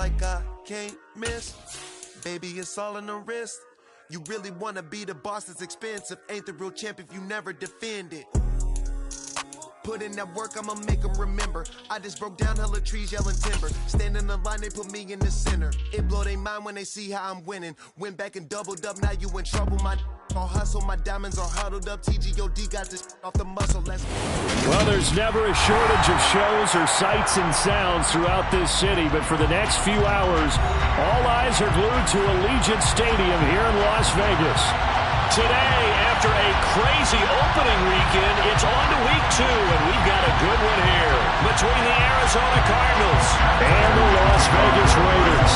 like I can't miss. Baby, it's all in the wrist. You really wanna be the boss that's expensive. Ain't the real champ if you never defend it. Put in that work, I'ma make them remember. I just broke down hella trees, yelling timber. Stand in the line, they put me in the center. It blow their mind when they see how I'm winning. Went back and doubled up, now you in trouble. My all hustle, my diamonds are huddled up. TGOD got this off the muscle. Let's Well, there's never a shortage of shows or sights and sounds throughout this city, but for the next few hours, all eyes are glued to Allegiant Stadium here in Las Vegas. Today, after a crazy opening weekend, it's on to week 2, and we've got a good one here between the Arizona Cardinals and the Las Vegas Raiders.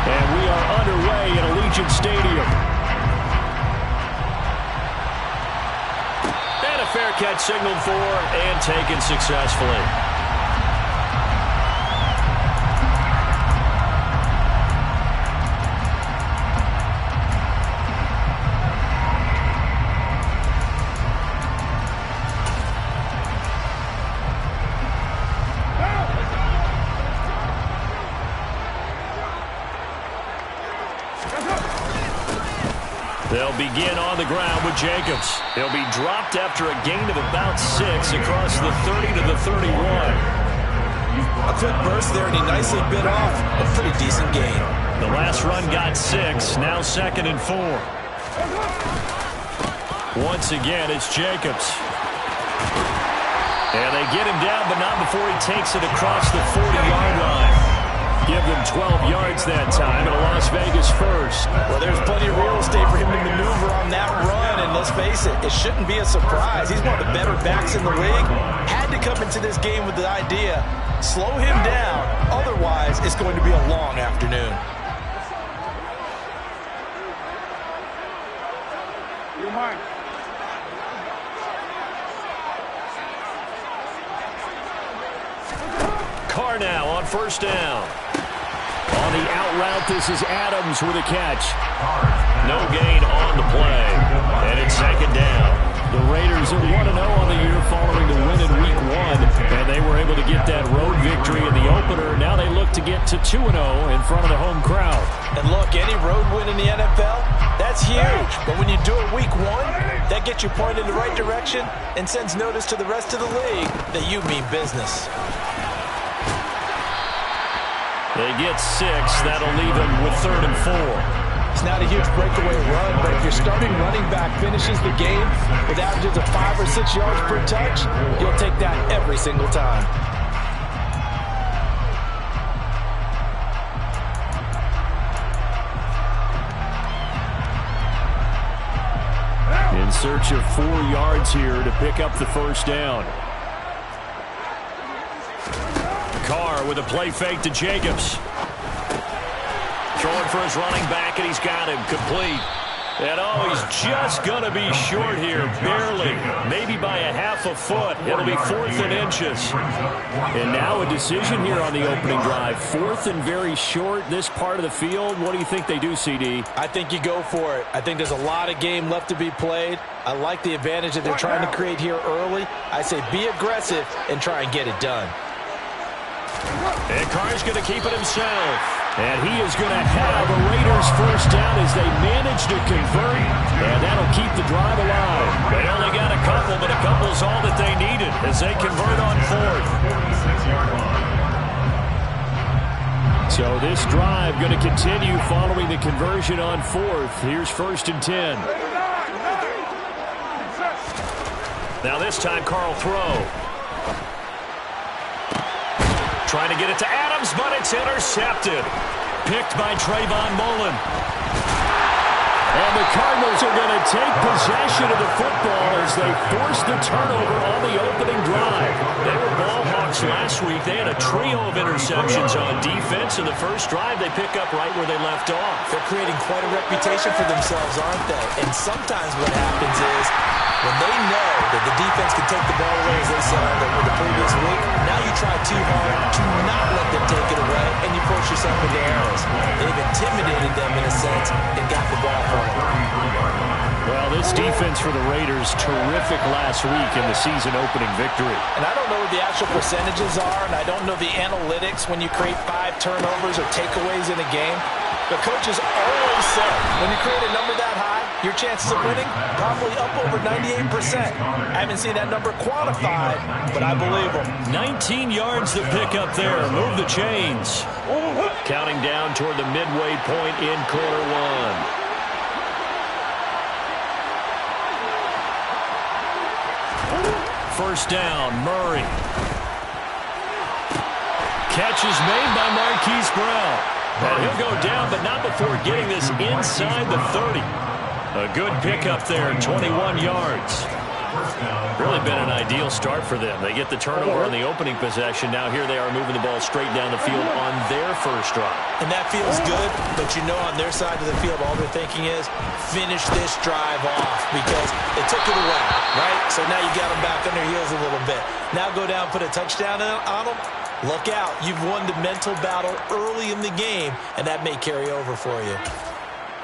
And we are underway at Allegiant Stadium. And a fair catch signaled for and taken successfully. They'll begin on the ground with Jacobs. He'll be dropped after a gain of about 6 across the 30 to the 31. A quick burst there, and he nicely bit off a pretty decent gain. The last run got 6, now 2nd and 4. Once again, it's Jacobs. And they get him down, but not before he takes it across the 40-yard line. Give them 12 yards that time, and a Las Vegas first. Well, there's plenty of real estate for him to maneuver on that run, and let's face it, it shouldn't be a surprise. He's one of the better backs in the league. Had to come into this game with the idea, slow him down, otherwise it's going to be a long afternoon. Your mark. Carr now on first down. On the out route, this is Adams with a catch. No gain on the play. And it's 2nd down. The Raiders are 1-0 on the year following the win in Week 1. And they were able to get that road victory in the opener. Now they look to get to 2-0 in front of the home crowd. And look, any road win in the NFL, that's huge. But when you do it Week 1, that gets you pointed in the right direction and sends notice to the rest of the league that you mean business. They get 6. That'll leave them with 3rd and 4. It's not a huge breakaway run, but if your starting running back finishes the game with averages of 5 or 6 yards per touch, you'll take that every single time. In search of 4 yards here to pick up the first down. Carr with a play fake to Jacobs. Throwing for his running back, and he's got him complete. And oh, he's just going to be short here, barely. Maybe by a half a foot. It'll be 4th and inches. And now a decision here on the opening drive. 4th and very short, this part of the field. What do you think they do, CD? I think you go for it. I think there's a lot of game left to be played. I like the advantage that they're trying to create here early. I say be aggressive and try and get it done. And Carr's going to keep it himself. And he is going to have a Raiders first down as they manage to convert. And that'll keep the drive alive. They only got a couple, but a couple's all that they needed as they convert on 4th. So this drive going to continue following the conversion on 4th. Here's 1st and 10. Now this time, Carl throw. Trying to get it to Adams, but it's intercepted. Picked by Trayvon Mullen. And the Cardinals are going to take possession of the football as they force the turnover on the opening drive. They were ball hawks last week. They had a trio of interceptions on defense. In the first drive, they pick up right where they left off. They're creating quite a reputation for themselves, aren't they? And sometimes what happens is when they know that the defense can take the ball away, as they said over the previous week, now you try too hard to not let them take it away, and you force yourself into errors. They've intimidated them in a sense and got the ball from them. Well, this defense for the Raiders, terrific last week in the season-opening victory. And I don't know what the actual percentages are, and I don't know the analytics when you create 5 turnovers or takeaways in a game. The coaches always said, when you create a number that high, your chances of winning probably up over 98%. I haven't seen that number quantified, but I believe them. 19 yards to pick up there. Move the chains. Counting down toward the midway point in quarter one. First down, Murray. Catch is made by Marquise Brown. And he'll go down, but not before getting this inside the 30. A good pickup there, 21 yards. Really been an ideal start for them. They get the turnover on the opening possession. Now here they are moving the ball straight down the field on their first drive. And that feels good, but you know on their side of the field, all they're thinking is finish this drive off because they took it away, right? So now you got them back on their heels a little bit. Now go down, put a touchdown on them. Look out. You've won the mental battle early in the game, and that may carry over for you.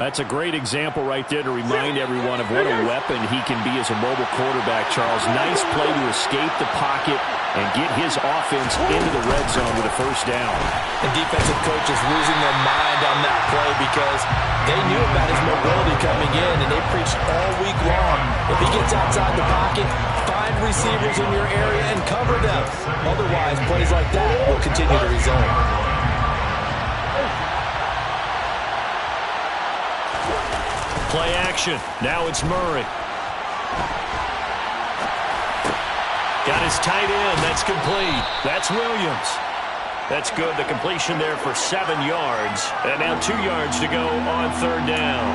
That's a great example right there to remind everyone of what a weapon he can be as a mobile quarterback, Charles. Nice play to escape the pocket and get his offense into the red zone with a first down. The defensive coach is losing their mind on that play because they knew about his mobility coming in, and they preached all week long. If he gets outside the pocket, find receivers in your area and cover them. Otherwise, plays like that will continue to result. Play action. Now it's Murray. Got his tight end. That's complete. That's Williams. That's good. The completion there for 7 yards. And now 2 yards to go on third down.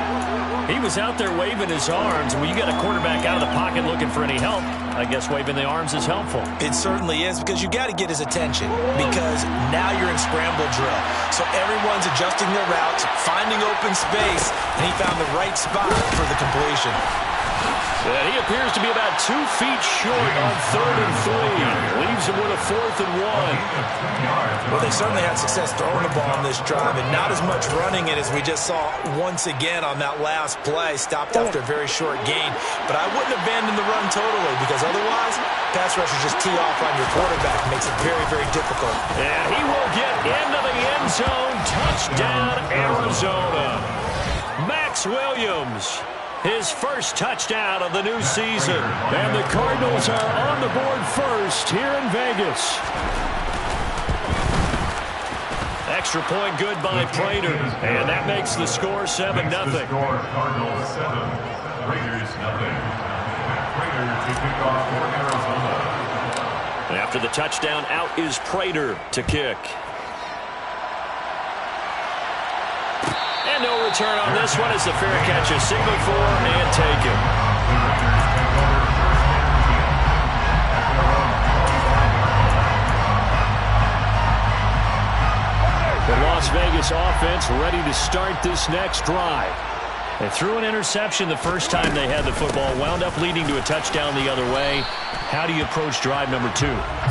He was out there waving his arms. When you got a quarterback out of the pocket looking for any help, I guess waving the arms is helpful. It certainly is because you got to get his attention because now you're in scramble drill. So everyone's adjusting their routes, finding open space, and he found the right spot for the completion. And he appears to be about 2 feet short on 3rd and 3. Leaves him with a 4th and 1. Well, they certainly had success throwing the ball on this drive and not as much running it as we just saw once again on that last play. Stopped after a very short gain. But I wouldn't abandon the run totally because otherwise, pass rushers just tee off on your quarterback. It makes it very, very difficult. And he will get into the end zone. Touchdown, Arizona. Max Williams. His first touchdown of the new season. And the Cardinals are on the board first here in Vegas. Extra point good by Prater. And that makes the score 7-0. Cardinals 7, Raiders 0. Prater to kick off for Arizona. After the touchdown, out is Prater to kick. And no return on this one as the fair catch is signaled for and taken. The Las Vegas offense ready to start this next drive. They threw an interception the first time they had the football, wound up leading to a touchdown the other way. How do you approach drive number 2?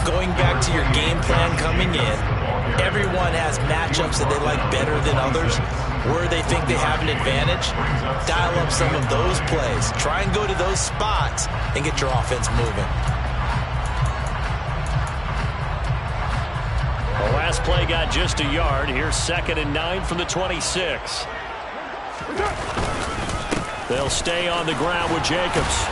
Going back to your game plan coming in, everyone has matchups that they like better than others. Where they think they have an advantage, dial up some of those plays. Try and go to those spots and get your offense moving. The last play got just a yard. Here's 2nd and 9 from the 26. They'll stay on the ground with Jacobs.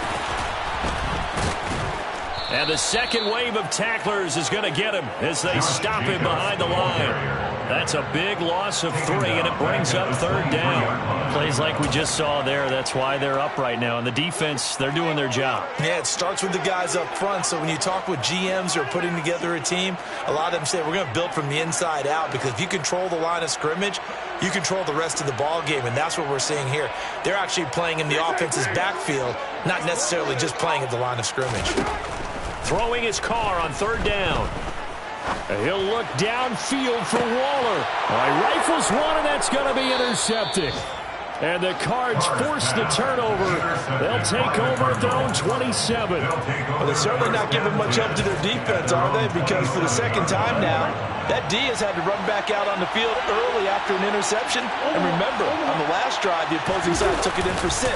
And the second wave of tacklers is going to get him as they stop him behind the line. That's a big loss of 3, and it brings up 3rd down. Plays like we just saw there. That's why they're up right now. And the defense, they're doing their job. Yeah, it starts with the guys up front. So when you talk with GMs who are putting together a team, a lot of them say we're going to build from the inside out because if you control the line of scrimmage, you control the rest of the ball game, and that's what we're seeing here. They're actually playing in the offense's backfield, not necessarily just playing at the line of scrimmage. Throwing his car on 3rd down. He'll look downfield for Waller. Rifles one, and that's going to be intercepted. And the Cards force the turnover. They'll take over at their own 27. Well, they're certainly not giving much up to their defense, are they? Because for the second time now, That D has had to run back out on the field early after an interception. And remember, on the last drive, the opposing side took it in for 6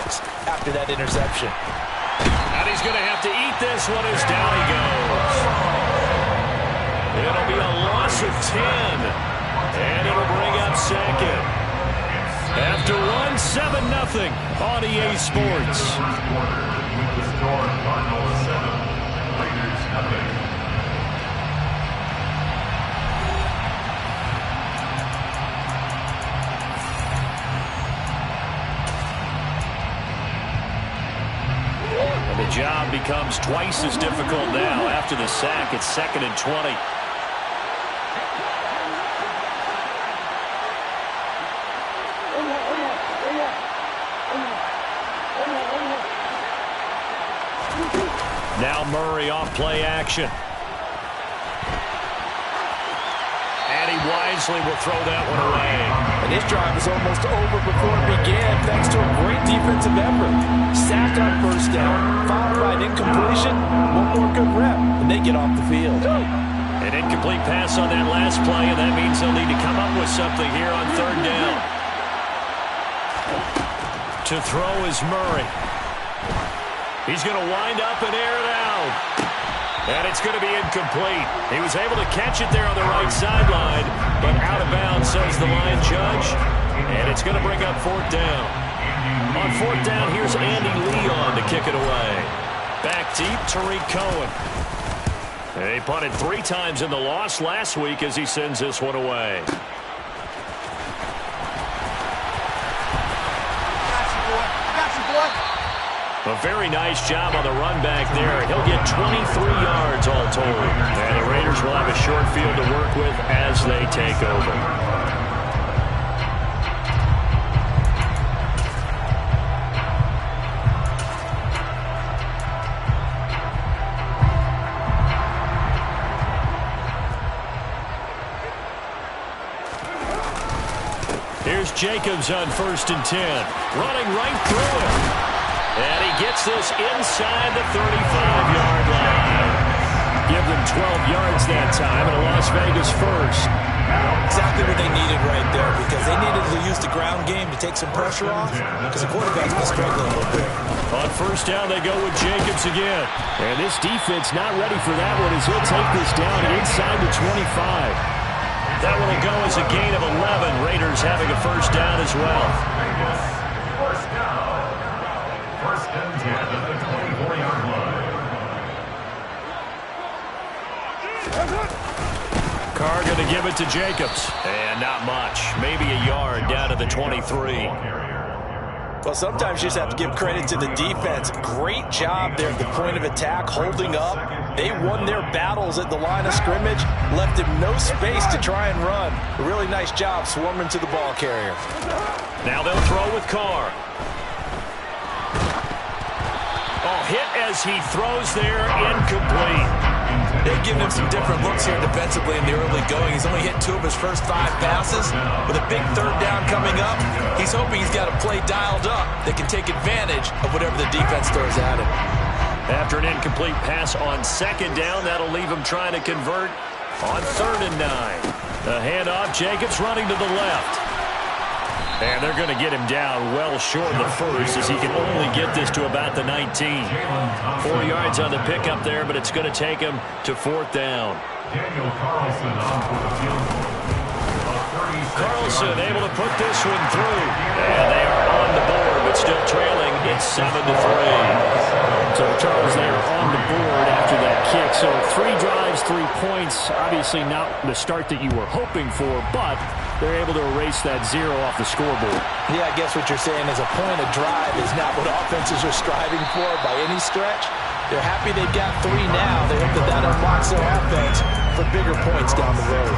after that interception. And he's going to have to eat this one as down he goes. It'll be a loss of 10. And it'll bring up second. After one, 7-0 on EA Sports. And the job becomes twice as difficult now after the sack. It's 2nd and 20. Now Murray off play action. And he wisely will throw that one away. And this drive was almost over before it began thanks to a great defensive effort. Sacked on first down, followed by an incompletion. One more good rep, and they get off the field. An incomplete pass on that last play, and that means they'll need to come up with something here on 3rd down. To throw is Murray. He's going to wind up and air it out. And it's going to be incomplete. He was able to catch it there on the right sideline, but out of bounds, says the line judge. And it's going to bring up 4th down. On 4th down, here's Andy Leon to kick it away. Back deep, Tariq Cohen. He punted 3 times in the loss last week as he sends this one away. A very nice job on the run back there. He'll get 23 yards all told. And the Raiders will have a short field to work with as they take over. Here's Jacobs on 1st and 10. Running right through it. And he gets this inside the 35-yard line. Give them 12 yards that time, and a Las Vegas first. Exactly what they needed right there, because they needed to use the ground game to take some pressure off, because the quarterback's been struggling a little bit. On 1st down, they go with Jacobs again. And this defense not ready for that one as he'll take this down inside the 25. That one will go as a gain of 11. Raiders having a 1st down as well. First down. 1st and 10 at the 24-yard line. Carr going to give it to Jacobs. And not much. Maybe a yard down to the 23. Well, sometimes you just have to give credit to the defense. Great job there at the point of attack, holding up. They won their battles at the line of scrimmage, left him no space to try and run. A really nice job swarming to the ball carrier. Now they'll throw with Carr. Oh, hit as he throws there, incomplete. They've given him some different looks here defensively in the early going. He's only hit 2 of his first 5 passes. With a big 3rd down coming up, he's hoping he's got a play dialed up that can take advantage of whatever the defense throws at him. After an incomplete pass on 2nd down, that'll leave him trying to convert on 3rd and 9. The handoff, Jacobs running to the left. And they're going to get him down well short of the first as he can only get this to about the 19. 4 yards on the pickup there, but it's going to take him to 4th down. Daniel Carlson on for the field goal. Carlson able to put this one through. And they are on the board, but still trailing. It's 7-3. So Charles there on the board after that kick. So 3 drives, 3 points. Obviously not the start that you were hoping for, but they're able to erase that 0 off the scoreboard. Yeah, I guess what you're saying is a point of drive is not what offenses are striving for by any stretch. They're happy they've got 3 now. They hope that unlocks their offense for bigger points down the road.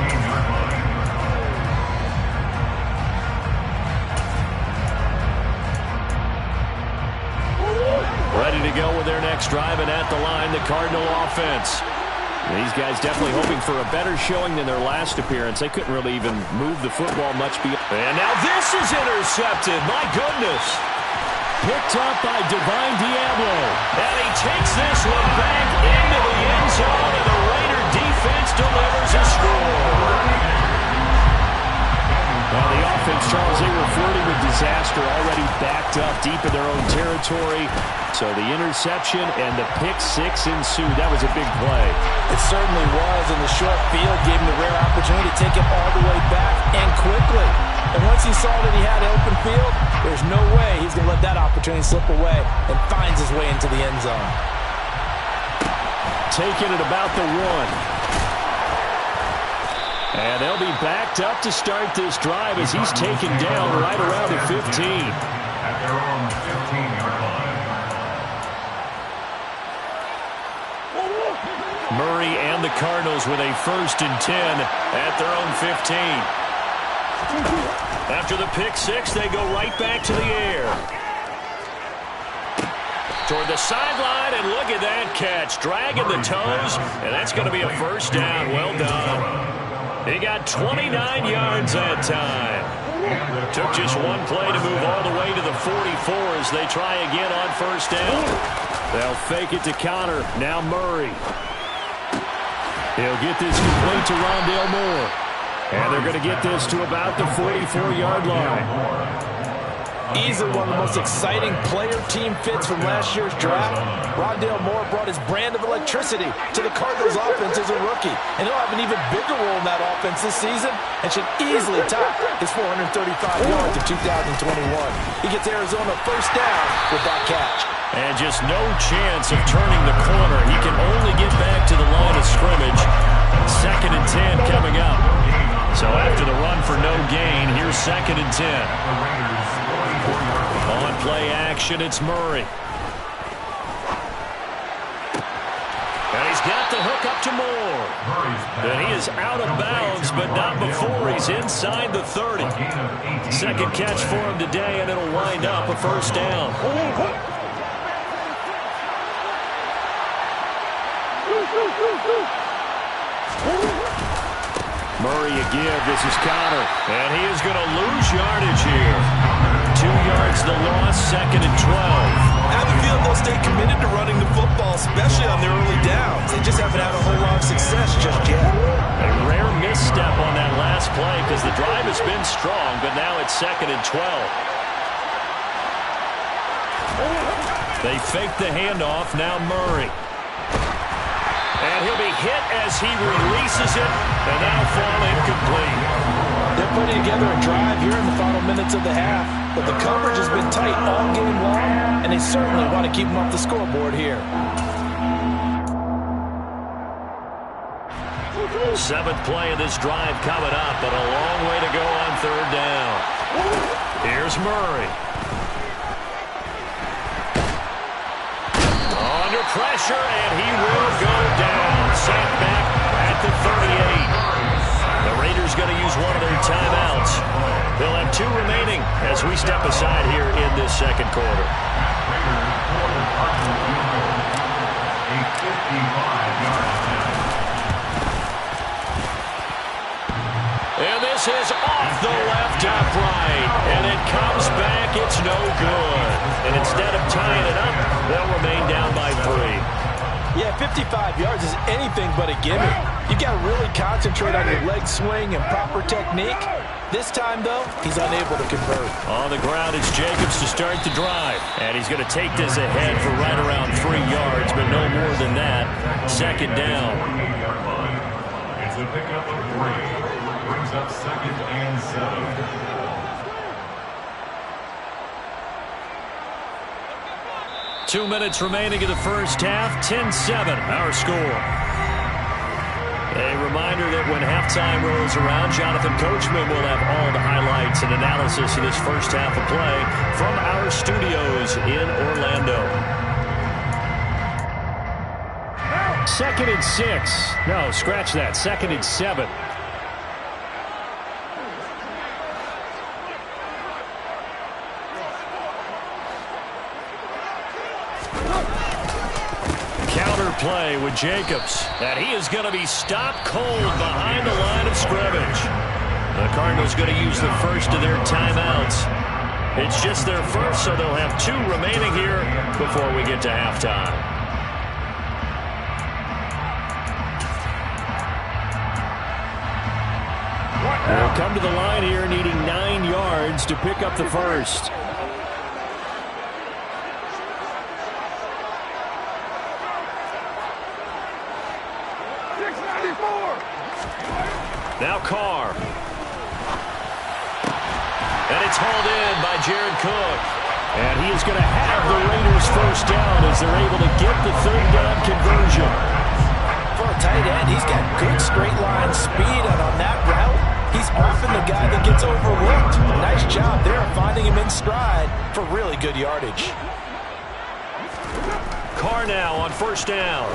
Ready to go with their next drive, and at the line, the Cardinal offense. These guys definitely hoping for a better showing than their last appearance. They couldn't really even move the football much beyond. And now this is intercepted. My goodness. Picked up by Divine Diablo. And he takes this one back into the end zone, and the Raider defense delivers a score. Now the offense, Charles, they were flirting with disaster, already backed up deep in their own territory. So the interception and the pick six ensued. That was a big play. It certainly was, and the short field gave him the rare opportunity to take it all the way back and quickly. And once he saw that he had open field, there's no way he's going to let that opportunity slip away, and finds his way into the end zone. Taking it about the 1. And they'll be backed up to start this drive as he's taken down right around the 15. At their own 15-yard line. Murray and the Cardinals with a 1st and 10 at their own 15. After the pick six, they go right back to the air. Toward the sideline, and look at that catch. Dragging the toes, and that's going to be a 1st down. Well done. He got 29 yards that time. Took just one play to move all the way to the 44 as they try again on 1st down. They'll fake it to Connor. Now Murray. He'll get this complete to Rondale Moore. And they're going to get this to about the 44-yard line. Easily one of the most exciting player-team fits from last year's draft. Rondale Moore brought his brand of electricity to the Cardinals offense as a rookie. And he'll have an even bigger role in that offense this season and should easily top his 435 yards of 2021. He gets Arizona 1st down with that catch. And just no chance of turning the corner. He can only get back to the line of scrimmage. 2nd and 10 coming up. So after the run for no gain, here's 2nd and 10. On play action, it's Murray. And he's got the hook up to Moore. And he is out of bounds, but not before he's inside the 30. 2nd catch for him today, and it'll wind up a 1st down. Murray again, this is Connor. And he is going to lose yardage here. 2 yards the loss, 2nd and 12. I have a feeling they'll stay committed to running the football, especially on their early downs. They just haven't had a whole lot of success just yet. A rare misstep on that last play because the drive has been strong, but now it's 2nd and 12. They fake the handoff, now Murray. And he'll be hit as he releases it, and that'll fall incomplete. They're putting together a drive here in the final minutes of the half, but the coverage has been tight all game long, and they certainly want to keep them off the scoreboard here. 7th play of this drive coming up, but a long way to go on 3rd down. Here's Murray. Under pressure, and he will go down. Sent back at the 38. The Raiders going to use one of their timeouts. They'll have 2 remaining as we step aside here in this 2nd quarter. And this is off the left upright, and it comes back. It's no good. And instead of tying it up, they'll remain down by 3. Yeah, 55 yards is anything but a gimme. You've got to really concentrate on your leg swing and proper technique. This time, though, he's unable to convert. On the ground, it's Jacobs to start the drive. And he's going to take this ahead for right around 3 yards, but no more than that. 2nd down. It's a pickup of 3. Brings up 2nd and 7. Two minutes remaining in the first half. 10-7, our score. A reminder that when halftime rolls around, Jonathan Coachman will have all the highlights and analysis of this first half of play from our studios in Orlando. 2nd and 6. No, scratch that. 2nd and 7. Play with Jacobs, and he is going to be stopped cold behind the line of scrimmage. The Cardinals going to use the first of their timeouts. It's just their first, so they'll have 2 remaining here before we get to halftime. They'll come to the line here needing 9 yards to pick up the first. Now Carr. And it's hauled in by Jared Cook. And he is going to have the Raiders first down as they're able to get the third down conversion. For a tight end, he's got good straight line speed, and on that route, he's often the guy that gets overlooked. Nice job there finding him in stride for really good yardage. Carr now on first down.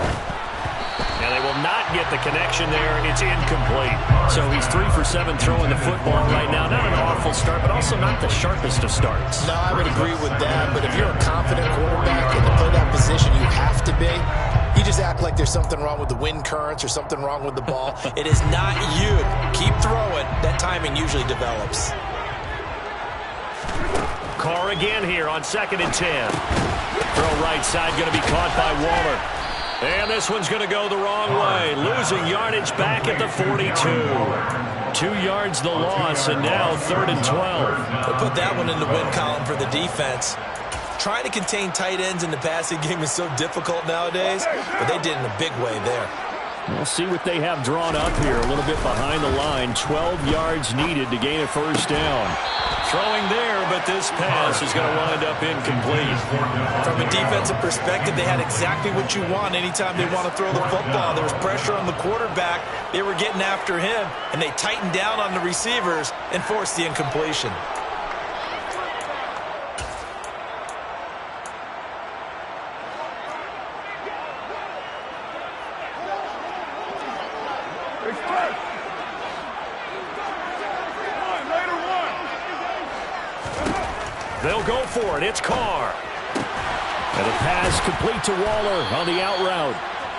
And they will not get the connection there, and it's incomplete. So he's 3 for 7 throwing the football right now. Not an awful start, but also not the sharpest of starts. No, I would agree with that. But if you're a confident quarterback and to play that position, you have to be. You just act like there's something wrong with the wind currents or something wrong with the ball. It is not you. Keep throwing. That timing usually develops. Carr again here on 2nd and 10. Throw right side, going to be caught by Waller. And this one's going to go the wrong way. Losing yardage back at the 42. 2 yards the loss, and now 3rd and 12. We'll put that one in the win column for the defense. Trying to contain tight ends in the passing game is so difficult nowadays, but they did in a big way there. We'll see what they have drawn up here. A little bit behind the line. 12 yards needed to gain a first down. Throwing there, but this pass is going to wind up incomplete. From a defensive perspective, they had exactly what you want anytime they want to throw the football. There was pressure on the quarterback. They were getting after him, and they tightened down on the receivers and forced the incompletion. They'll go for it. It's Carr. And a pass complete to Waller on the out route.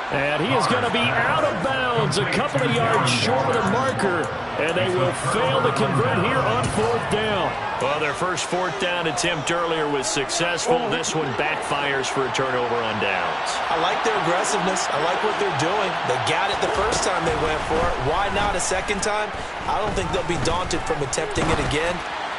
And he is going to be out of bounds a couple of yards short of the marker. And they will fail to convert here on 4th down. Well, their first 4th down attempt earlier was successful. This one backfires for a turnover on downs. I like their aggressiveness. I like what they're doing. They got it the first time they went for it. Why not a second time? I don't think they'll be daunted from attempting it again.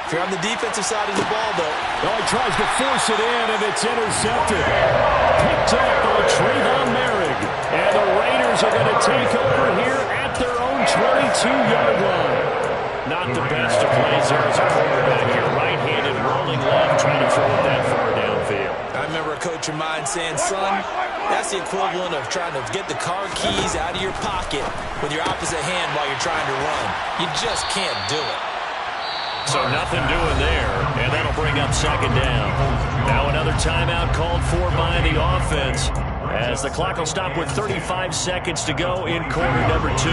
If you're on the defensive side of the ball, though. Oh, he tries to force it in, and it's intercepted. Picked up by Trayvon Merrick. And the Raiders are going to take over here at their own 22-yard line. Not the best of plays there as a quarterback here. Right-handed, rolling left, trying to throw it that far downfield. I remember a coach of mine saying, son, that's the equivalent of trying to get the car keys out of your pocket with your opposite hand while you're trying to run. You just can't do it. So nothing doing there, and that'll bring up 2nd down. Now another timeout called for by the offense as the clock will stop with 35 seconds to go in quarter number 2.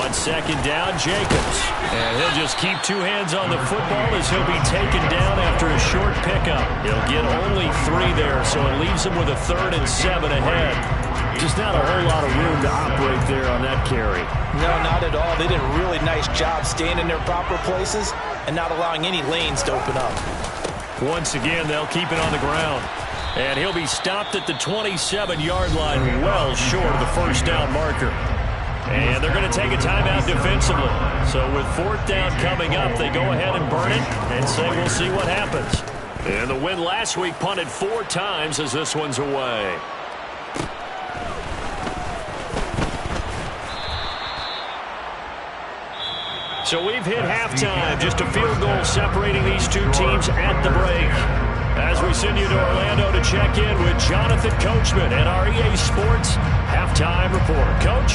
On 2nd down, Jacobs. And he'll just keep 2 hands on the football as he'll be taken down after a short pickup. He'll get only 3 there, so it leaves him with a 3rd and 7 ahead. Just not a whole lot of room to operate there on that carry. No, not at all. They did a really nice job staying in their proper places and not allowing any lanes to open up. Once again, they'll keep it on the ground. And he'll be stopped at the 27-yard line, well short of the first down marker. And they're going to take a timeout defensively. So with 4th down coming up, they go ahead and burn it and say we'll see what happens. And the win last week punted 4 times as this one's away. So we've hit halftime. Just a field goal separating these two teams at the break. As we send you to Orlando to check in with Jonathan Coachman and our EA Sports halftime report. Coach?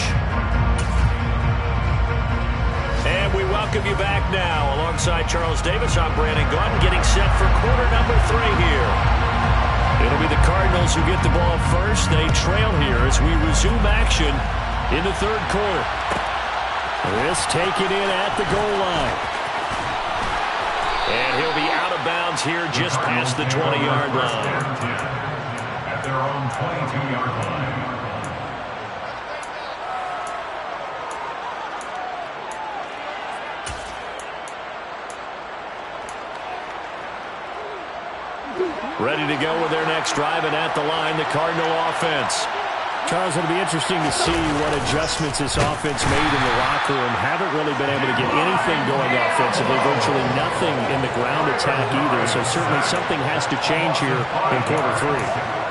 And we welcome you back now. Alongside Charles Davis, I'm Brandon Gordon, getting set for quarter number 3 here. It'll be the Cardinals who get the ball first. They trail here as we resume action in the 3rd quarter. This taken in at the goal line. And he'll be out of bounds here just past the 20-yard line. At their own 22-yard line. Ready to go with their next drive, and at the line, the Cardinal offense. Charles, it'll be interesting to see what adjustments this offense made in the locker room. Haven't really been able to get anything going offensively, virtually nothing in the ground attack either. So certainly something has to change here in quarter 3.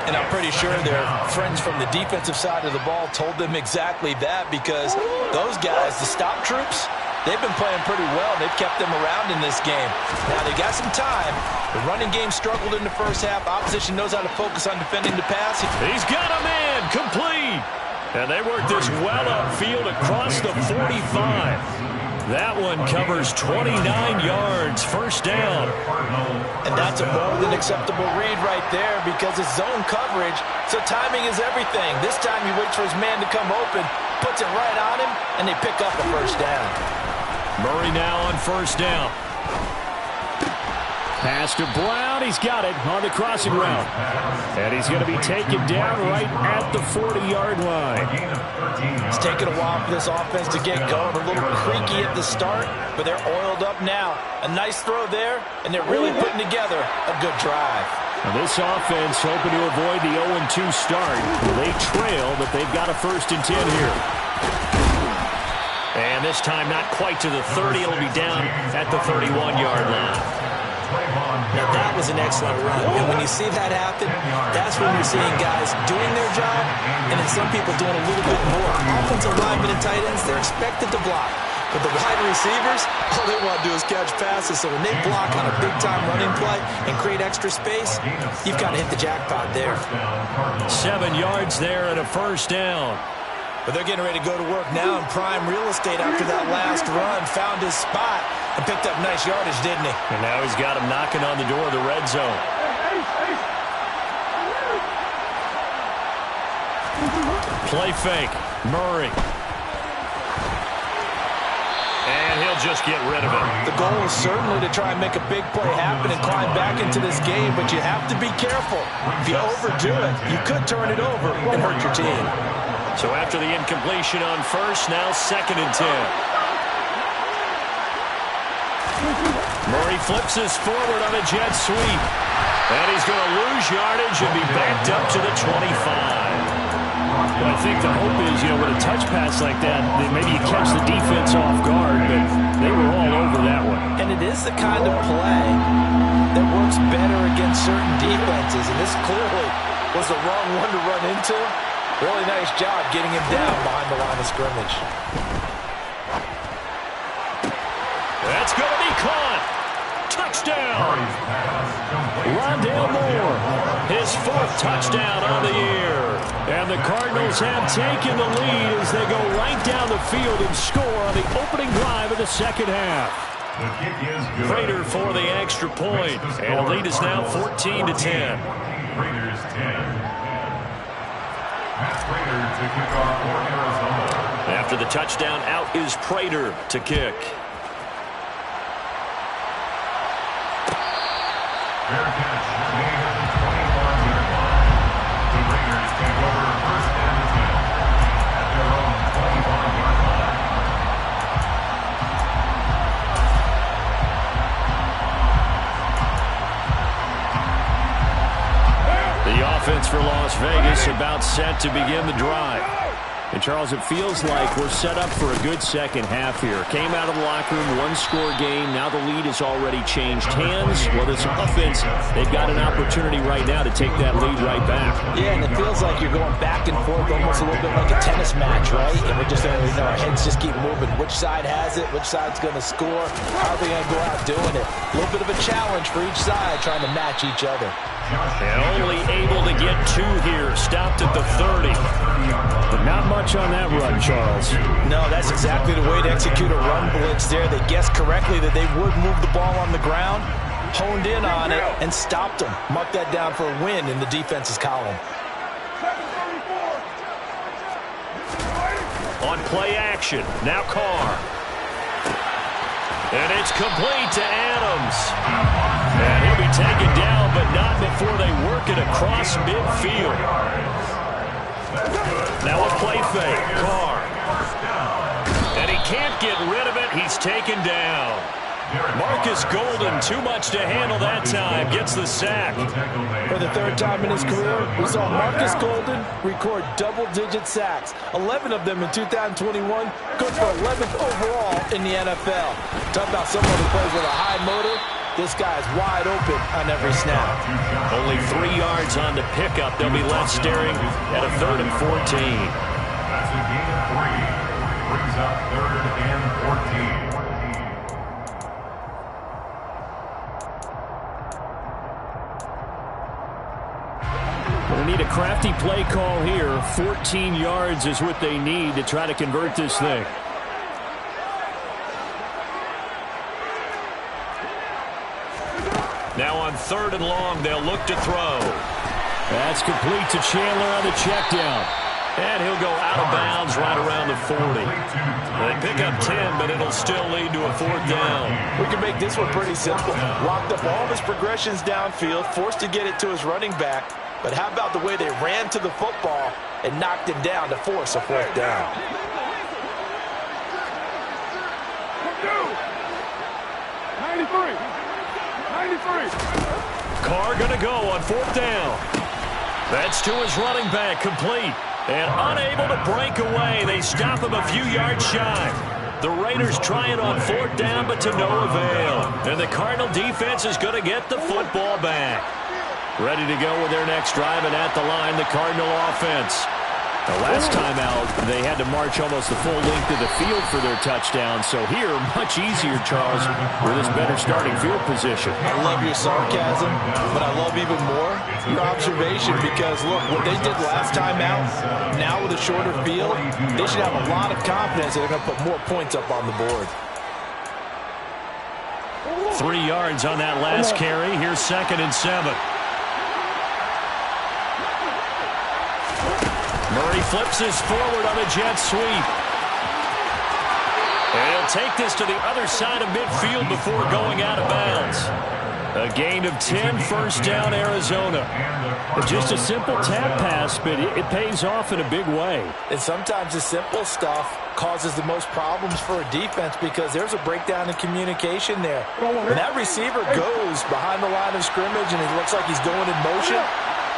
And I'm pretty sure their friends from the defensive side of the ball told them exactly that, because those guys, the stop troops, they've been playing pretty well. They've kept them around in this game. Now, they got some time. The running game struggled in the first half. Opposition knows how to focus on defending the pass. He's got a man complete. And they work this well upfield across the 45. That one covers 29 yards, first down. And that's a more than acceptable read right there, because it's zone coverage, so timing is everything. This time he waits for his man to come open, puts it right on him, and they pick up a first down. Murray now on first down. Pass to Brown. He's got it on the crossing route. And he's going to be taken down right at the 40-yard line. It's taken a while for this offense to get going. A little creaky at the start, but they're oiled up now. A nice throw there, and they're really putting together a good drive. Now this offense hoping to avoid the 0-2 start. They trail, but they've got a 1st and 10 here. And this time not quite to the 30. It'll be down at the 31-yard line. Now that was an excellent run, and when you see that happen, that's when you're seeing guys doing their job, and then some people doing a little bit more. Offensive linemen and tight ends, they're expected to block. But the wide receivers, all they want to do is catch passes, so when they block on a big-time running play and create extra space, you've got to hit the jackpot there. 7 yards there and a first down. But they're getting ready to go to work now in prime real estate after that last run. Found his spot and picked up nice yardage, didn't he? And now he's got him knocking on the door of the red zone. Play fake. Murray. And he'll just get rid of it. The goal is certainly to try and make a big play happen and climb back into this game, but you have to be careful. If you overdo it, you could turn it over and hurt your team. So after the incompletion on first, now 2nd and 10. Murray flips this forward on a jet sweep. And he's going to lose yardage and be backed up to the 25. Well, I think the hope is, with a touch pass like that, maybe you catch the defense off guard, but they were all over that one. And it is the kind of play that works better against certain defenses, and this clearly was the wrong one to run into. Really nice job getting him down behind the line of scrimmage. That's going to be caught. Touchdown. Rondale Moore, his 4th touchdown on the year. And the Cardinals have taken the lead as they go right down the field and score on the opening drive of the second half. The kick is good. Prater for the extra point. And the lead is now 14-10. Raiders 10. Prater to kick off for Arizona. After the touchdown, out is Prater to kick. Fair catch made at the 21-yard line. The Raiders take over 1st and 10 at their own 21-yard line. The offense for Las Vegas about set to begin the drive. And, Charles, it feels like we're set up for a good second half here. Came out of the locker room, 1-score game. Now the lead has already changed hands. Well, this offense, they've got an opportunity right now to take that lead right back. Yeah, and it feels like you're going back and forth almost a little bit like a tennis match, right? And we're just, our heads just keep moving. Which side has it? Which side's going to score? How are they going to go out doing it? A little bit of a challenge for each side trying to match each other. And only able to get 2 here. Stopped at the 30. But not much on that run, Charles. No, that's exactly the way to execute a run blitz there. They guessed correctly that they would move the ball on the ground, honed in on it, and stopped them. Mark that down for a win in the defense's column. On play action, now Carr. And it's complete to Adams. And he'll be taken down, but not before they work it across midfield. Now a play fake, Carr. And he can't get rid of it. He's taken down. Marcus Golden, too much to handle that time, gets the sack. For the third time in his career, we saw Marcus Golden record double-digit sacks. 11 of them in 2021, good for 11th overall in the NFL. Talk about someone who plays with a high motor. This guy's wide open on every snap. Only 3 yards on the pickup. They'll be left staring at a 3rd and 14. That's a gain of 3. Brings up 3rd and 14. They need a crafty play call here. 14 yards is what they need to try to convert this thing. Now on 3rd and long, they'll look to throw. That's complete to Chandler on the check down. And he'll go out of bounds right around the 40. They pick up 10, but it'll still lead to a 4th down. We can make this one pretty simple. Locked up all of his progressions downfield, forced to get it to his running back. But how about the way they ran to the football and knocked him down to force a 4th down? 93. Carr going to go on 4th down. That's to his running back, complete. And unable to break away. They stop him a few yards shy. The Raiders try it on 4th down, but to no avail. And the Cardinal defense is going to get the football back. Ready to go with their next drive, and at the line, the Cardinal offense. The last time out, they had to march almost the full length of the field for their touchdown. So here, much easier, Charles, with this better starting field position. I love your sarcasm, but I love even more your observation because, look, what they did last time out, now with a shorter field, they should have a lot of confidence that they're going to put more points up on the board. 3 yards on that last carry. Here's 2nd and 7. Murray flips this forward on a jet sweep. And he'll take this to the other side of midfield before going out of bounds. A gain of 10, 1st down, Arizona. Just a simple tap pass, but it pays off in a big way. And sometimes the simple stuff causes the most problems for a defense because there's a breakdown in communication there. When that receiver goes behind the line of scrimmage and it looks like he's going in motion,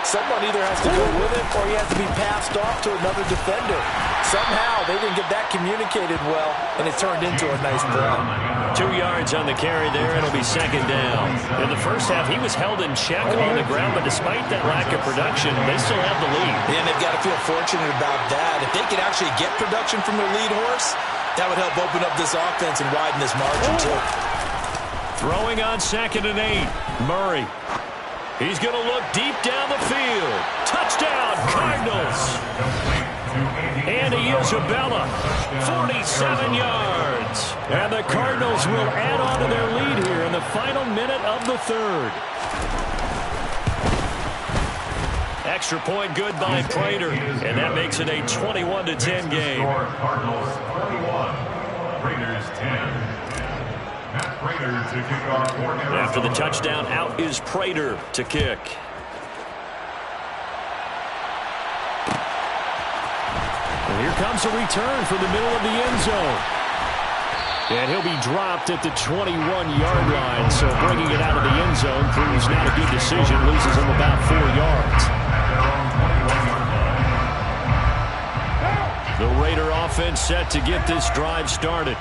someone either has to go with him or he has to be passed off to another defender. Somehow they didn't get that communicated well, and it turned into a nice play. 2 yards on the carry there. It'll be 2nd down. In the first half, he was held in check on the ground, but despite that lack of production, they still have the lead. And they've got to feel fortunate about that. If they could actually get production from their lead horse, that would help open up this offense and widen this margin too. Throwing on 2nd and 8. Murray. He's going to look deep down the field. Touchdown, Cardinals. Andy Isabella, 47 yards. And the Cardinals will add on to their lead here in the final minute of the 3rd. Extra point good by Prater, and that makes it a 21-10 game. Cardinals 21, Raiders 10. After the touchdown, out is Prater to kick. And here comes a return from the middle of the end zone. And he'll be dropped at the 21-yard line, so bringing it out of the end zone proves not a good decision, loses him about 4 yards. The Raider offense set to get this drive started.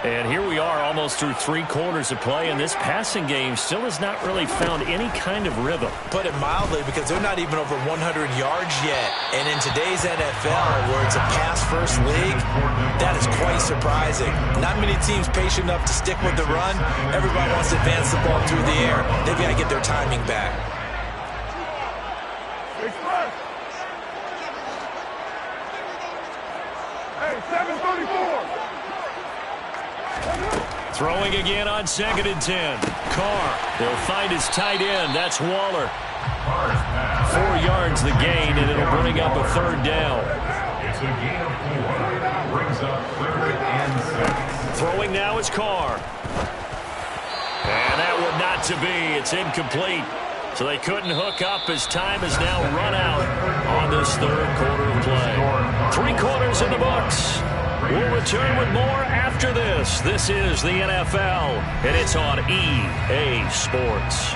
And here we are almost through 3 quarters of play, and this passing game still has not really found any kind of rhythm. Put it mildly, because they're not even over 100 yards yet. And in today's NFL, where it's a pass-first league, that is quite surprising. Not many teams patient enough to stick with the run. Everybody wants to advance the ball through the air. They've got to get their timing back. Hey, 734. Throwing again on 2nd and 10. Carr. They'll find his tight end. That's Waller. 4 yards the gain, and it'll bring up a 3rd down. It's a gain of 4. Brings up 3rd and 6. Throwing now is Carr. And that one not to be. It's incomplete. So they couldn't hook up as time has now run out on this 3rd quarter of play. 3 quarters in the books. We'll return with more after this. This is the NFL, and it's on EA Sports.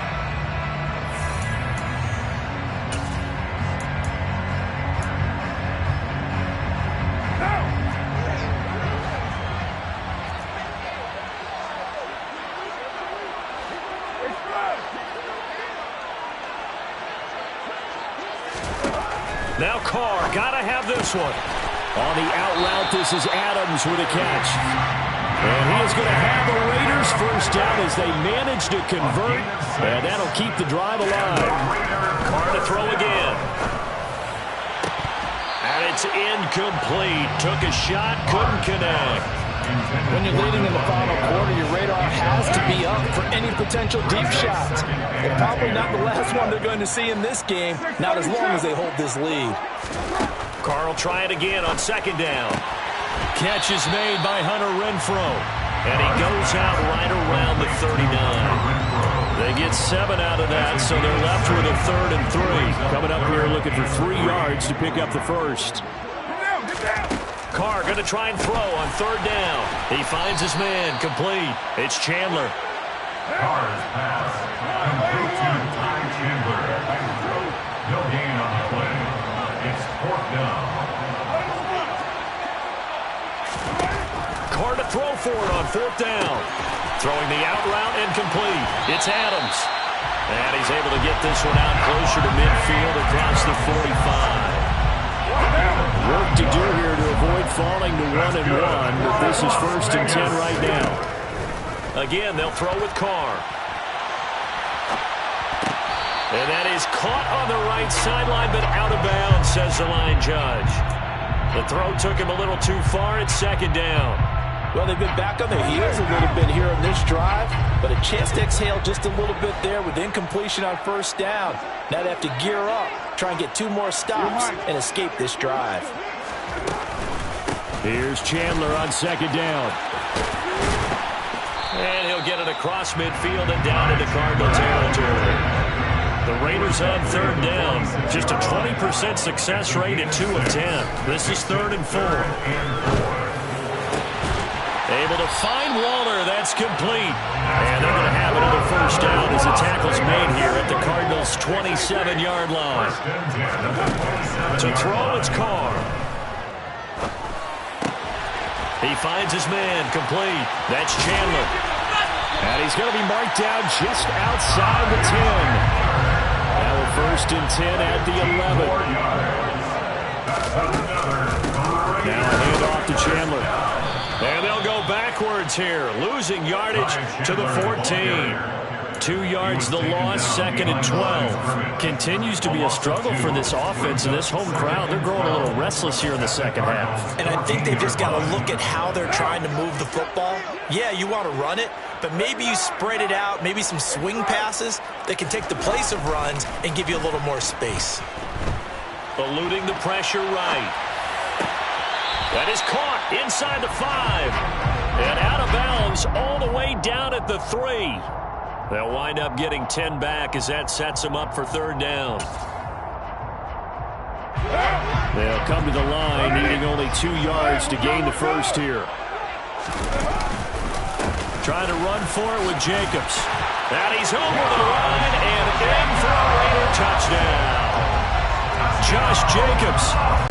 Now Carr, gotta have this one. On the out route, this is Adams with a catch. And he is going to have the Raiders first down as they manage to convert. And that'll keep the drive alive. Carr to throw again. And it's incomplete. Took a shot, couldn't connect. When you're leading in the final quarter, your radar has to be up for any potential deep shots. And probably not the last one they're going to see in this game, not as long as they hold this lead. Carr will try it again on second down. Catch is made by Hunter Renfrow. And he goes out right around the 39. They get 7 out of that, so they're left with a 3rd and 3. Coming up here looking for 3 yards to pick up the first. Carr going to try and throw on 3rd down. He finds his man, complete. It's Chandler. Carr's pass. Complete to Ty Chandler. No gain on the play. It's 4th down. Carr to throw for it on 4th down. Throwing the out route incomplete. It's Adams. And he's able to get this one out closer to midfield across the 45. Work to do here to avoid falling to 1-1, but this is 1st and 10 right now. Again, they'll throw with Carr. And that is caught on the right sideline, but out of bounds, says the line judge. The throw took him a little too far. It's 2nd down. Well, they've been back on their heels a little bit here on this drive, but a chance to exhale just a little bit there with incompletion on 1st down. Now they have to gear up, try and get 2 more stops, and escape this drive. Here's Chandler on 2nd down. And he'll get it across midfield and down into Cardinal territory. The Raiders on 3rd down. Just a 20% success rate at 2 of 10. This is 3rd and 4. Able to find Waller. That's complete. And they're going to have another 1st down as the tackle's made here at the Cardinals' 27-yard line. To throw, it's Carr. He finds his man, complete. That's Chandler. And he's going to be marked down just outside the 10. Now a 1st and 10 at the 11. Now a handoff to Chandler. And they'll go backwards here, losing yardage to the 14. 2 yards the loss, 2nd and 12. Continues to be a struggle for this offense and this home crowd. They're growing a little restless here in the 2nd half. And I think they've just got to look at how they're trying to move the football. Yeah, you want to run it, but maybe you spread it out, maybe some swing passes that can take the place of runs and give you a little more space. Eluding the pressure right. That is caught inside the 5. And out of bounds all the way down at the 3. They'll wind up getting 10 back as that sets them up for 3rd down. They'll come to the line, needing only 2 yards to gain the first here. Trying to run for it with Jacobs. And he's over the line and in for a Raider touchdown. Josh Jacobs,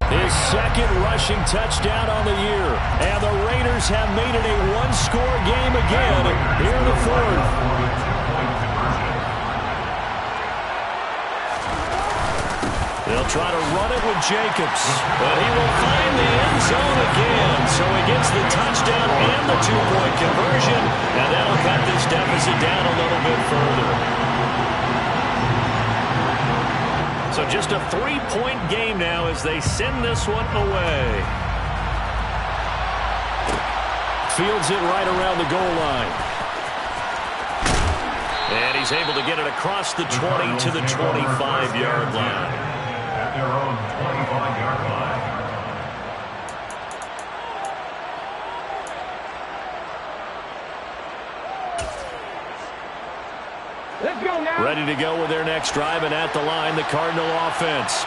his 2nd rushing touchdown on the year. And the Raiders have made it a 1-score game again here in the 4th. They'll try to run it with Jacobs, but he will find the end zone again. So he gets the touchdown and the 2-point conversion, and that'll cut this deficit down a little bit further. So just a 3-point game now as they send this one away. Fields it right around the goal line. And he's able to get it across the 20 to the 25-yard line. At their own 25-yard line. Ready to go with their next drive, and at the line, the Cardinal offense.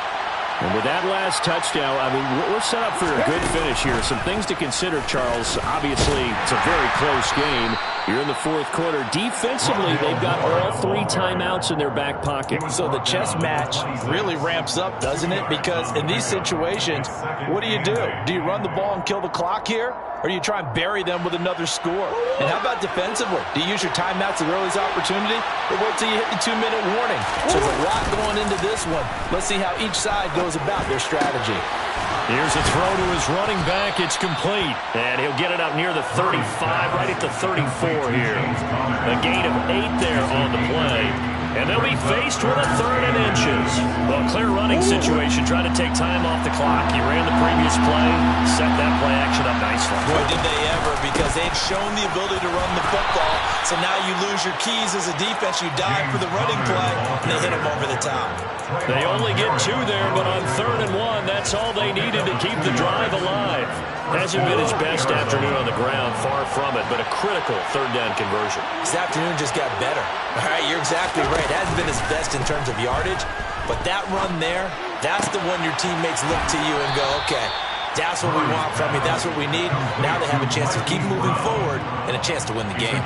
And with that last touchdown, I mean, we're set up for a good finish here. Some things to consider, Charles. Obviously, it's a very close game. You're in the fourth quarter. Defensively, they've got all 3 timeouts in their back pocket. So the chess match really ramps up, doesn't it? Because in these situations, what do? Do you run the ball and kill the clock here? Or do you try and bury them with another score? And how about defensively? Do you use your timeouts at the earliest opportunity? Or wait till you hit the 2-minute warning? So there's a lot going into this one. Let's see how each side goes about their strategy. Here's a throw to his running back. It's complete. And he'll get it up near the 35, right at the 34 here. A gain of 8 there on the play. And they'll be faced with a 3rd and inches. Well, clear running situation, trying to take time off the clock. He ran the previous play, set that play action up nicely. Boy, did they ever, because they'd shown the ability to run the football. So now you lose your keys as a defense. You dive for the running play, and they hit him over the top. They only get 2 there, but on 3rd and 1, that's all they needed to keep the drive alive. Hasn't been his best afternoon on the ground, far from it, but a critical 3rd down conversion. This afternoon just got better. All right, you're exactly right. It hasn't been his best in terms of yardage, but that run there, that's the one your teammates look to you and go, okay, that's what we want from you. That's what we need. Now they have a chance to keep moving forward and a chance to win the game.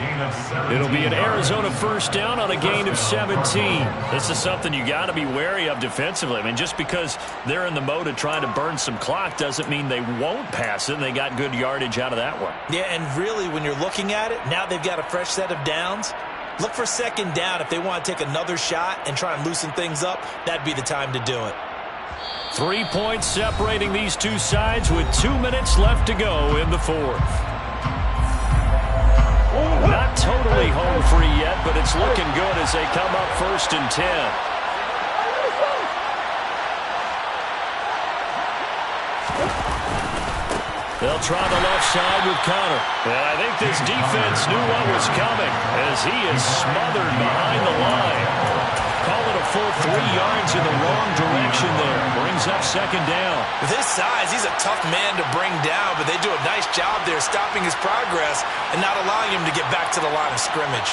It'll be an Arizona 1st down on a gain of 17. This is something you got to be wary of defensively. I mean, just because they're in the mode of trying to burn some clock doesn't mean they won't pass it, and they got good yardage out of that one. Yeah, and really, when you're looking at it, now they've got a fresh set of downs. Look for 2nd down. If they want to take another shot and try and loosen things up, that'd be the time to do it. 3 points separating these 2 sides with 2 minutes left to go in the 4th. Not totally home free yet, but it's looking good as they come up 1st and 10. They'll try the left side with Connor. And I think this defense knew what was coming as he is smothered behind the line. Call it a full 3 yards in the wrong direction there. Brings up 2nd down. With his size, he's a tough man to bring down, but they do a nice job there stopping his progress and not allowing him to get back to the line of scrimmage.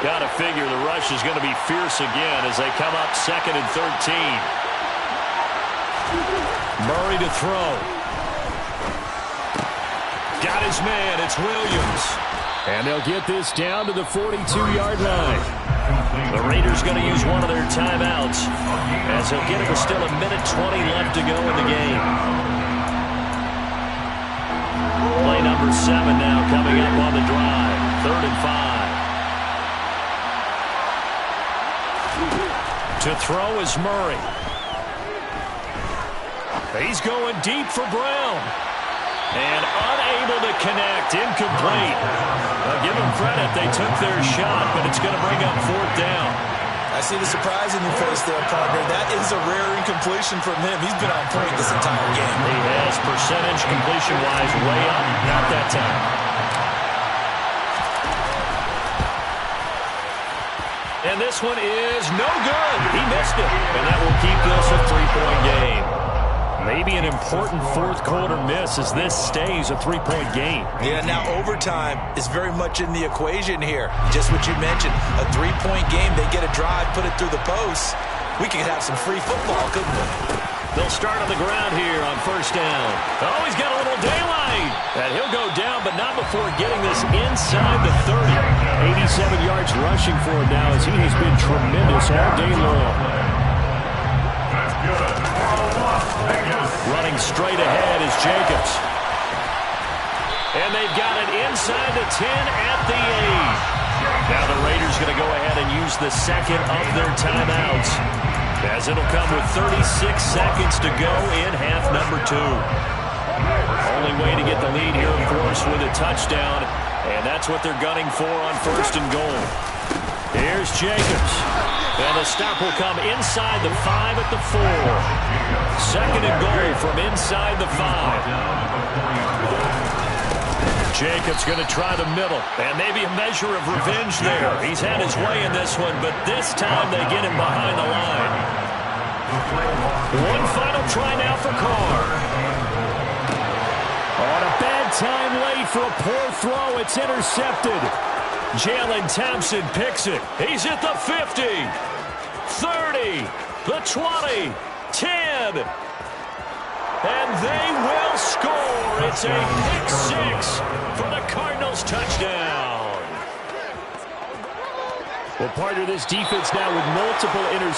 Got to figure the rush is going to be fierce again as they come up 2nd and 13. Murray to throw. Got his man. It's Williams. And they'll get this down to the 42-yard line. The Raiders going to use one of their timeouts as they'll get it with still 1:20 left to go in the game. Play number 7 now coming up on the drive. 3rd and 5. To throw is Murray. He's going deep for Brown. And unable to connect. Incomplete. Now give them credit. They took their shot, but it's going to bring up 4th down. I see the surprise in your face there, partner. That is a rare incompletion from him. He's been on point this entire game. He has percentage completion-wise way up. Not that time. And this one is no good. He missed it. And that will keep this a 3-point game. Maybe an important 4th quarter miss as this stays a 3-point game. Yeah, now overtime is very much in the equation here. Just what you mentioned, a 3-point game. They get a drive, put it through the posts. We could have some free football, couldn't we? They'll start on the ground here on 1st down. Oh, he's got a little daylight. And he'll go down, but not before getting this inside the 30. 87 yards rushing for him now as he has been tremendous all day long. Running straight ahead is Jacobs. And they've got it inside the 10 at the 8. Now the Raiders going to go ahead and use the 2nd of their timeouts, as it'll come with 36 seconds to go in half number 2. Only way to get the lead here, of course, with a touchdown, and that's what they're gunning for on 1st and goal. Here's Jacobs. And the stop will come inside the 5 at the 4. 2nd and goal from inside the 5. Jacobs going to try the middle, and maybe a measure of revenge there. He's had his way in this one, but this time they get him behind the line. One final try now for Carr. for a poor throw. It's intercepted. Jalen Thompson picks it. He's at the 50, 30, the 20, 10. And they will score. It's a pick six for the Cardinals touchdown. Well, part of this defense now with multiple interceptions.